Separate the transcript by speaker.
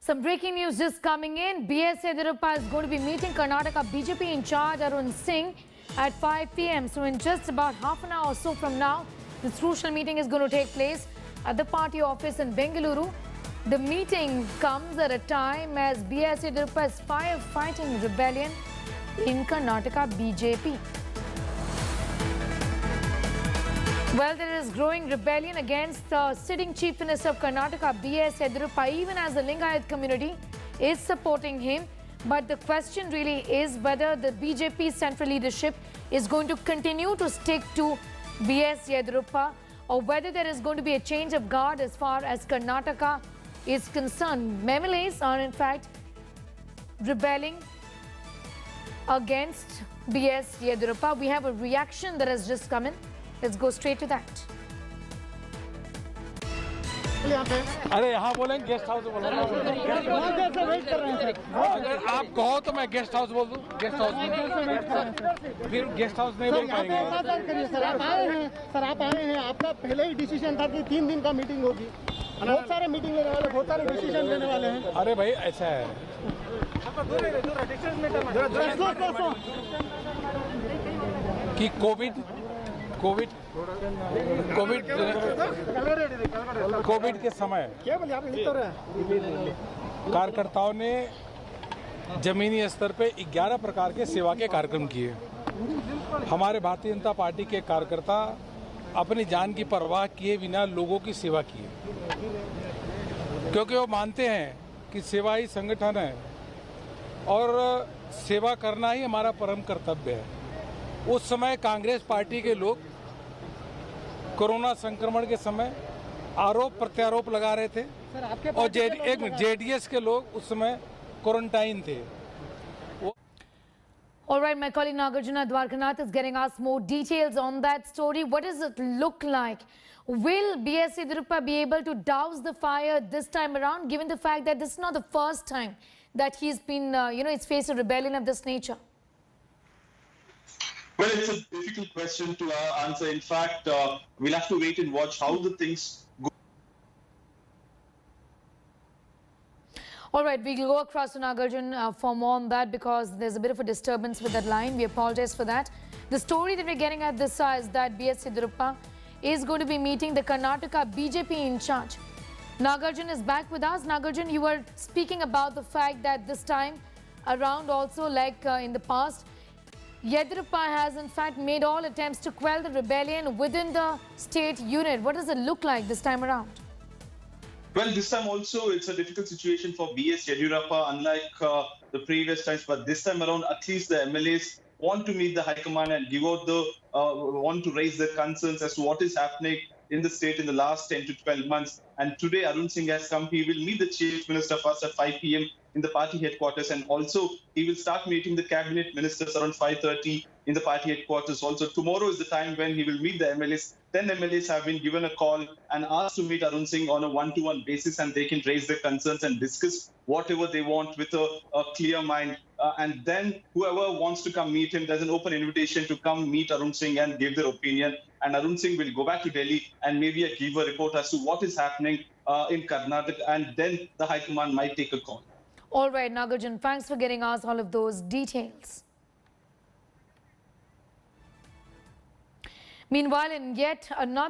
Speaker 1: Some breaking news just coming in. B.S. Yediyurappa is going to be meeting Karnataka BJP in charge Arun Singh at 5 p.m. So in just about half an hour or so from now, this crucial meeting is going to take place at the party office in Bengaluru. The meeting comes at a time as B.S. Yediyurappa is firefighting rebellion in Karnataka BJP. Well, there is growing rebellion against the sitting Chief Minister of Karnataka, B.S. Yediyurappa, even as the Lingayat community is supporting him. But the question really is whether the BJP central leadership is going to continue to stick to B.S. Yediyurappa or whether there is going to be a change of guard as far as Karnataka is concerned. MLAs are in fact rebelling against B.S. Yediyurappa. We have a reaction that has just come in. Let's go straight to that.
Speaker 2: अरे यहाँ बोलें guest house बोलो अगर आप कहो तो मैं guest house बोल दूँ गेस्ट हाउस फिर गेस्ट हाउस नहीं बोल पाएंगे
Speaker 3: सर आप आए हैं आपका पहले ही डिसीजन था कि 3 दिन का मीटिंग होगी बहुत सारे मीटिंग लेने वाले बहुत सारे डिसीजन लेने वाले हैं
Speaker 2: अरे भाई ऐसा है कि कोविड के समय कार्यकर्ताओं ने जमीनी स्तर पे 11 प्रकार के सेवा के कार्यक्रम किए। हमारे भारतीय जनता पार्टी के कार्यकर्ता अपनी जान की परवाह किए बिना लोगों की सेवा किए, क्योंकि वो मानते हैं कि सेवा ही संगठन है और सेवा करना ही हमारा परम कर्तव्य है। उस समय कांग्रेस पार्टी के लोग कोरोना संक्रमण के समय आरोप प्रत्यारोप लगा रहे थे और जेडीएस के लोग उस समय क्वारंटाइन थे।
Speaker 1: All right, my colleague Nagarjuna Dwarkanath is getting us more details on that story. What does it look like? Will B.S. Yediyurappa be able to douse the fire this time around, given the fact that this is not the first time that he's been, he's faced a rebellion of this nature?
Speaker 4: Well, it's a difficult question to answer. In fact, we'll have to wait and watch how the things go.
Speaker 1: All right, we'll go across to Nagarjun for more on that because there's a bit of a disturbance with that line. We apologize for that. The story that we're getting at this is that B.S. Yediyurappa is going to be meeting the Karnataka BJP in charge. Nagarjun is back with us. Nagarjun, you were speaking about the fact that this time around also, like in the past, Yediyurappa has in fact made all attempts to quell the rebellion within the state unit. What does it look like this time around?
Speaker 4: Well, this time also it's a difficult situation for B.S. Yediyurappa, unlike the previous times. But this time around, at least the MLAs want to meet the High Command and give out the want to raise their concerns as to what is happening in the state in the last 10 to 12 months. And today Arun Singh has come. He will meet the Chief Minister first at 5 p.m. in the party headquarters, and also he will start meeting the cabinet ministers around 5:30 in the party headquarters. Also tomorrow is the time when he will meet the MLAs. 10 MLAs have been given a call and asked to meet Arun Singh on a one-to-one basis, and they can raise their concerns and discuss whatever they want with a clear mind. And then whoever wants to come meet him, there's an open invitation to come meet Arun Singh and give their opinion. And Arun Singh will go back to Delhi and maybe give a report as to what is happening in Karnataka, and then the High Command might take a call.
Speaker 1: All right, Nagarjun, thanks for getting us all of those details. Meanwhile, in yet another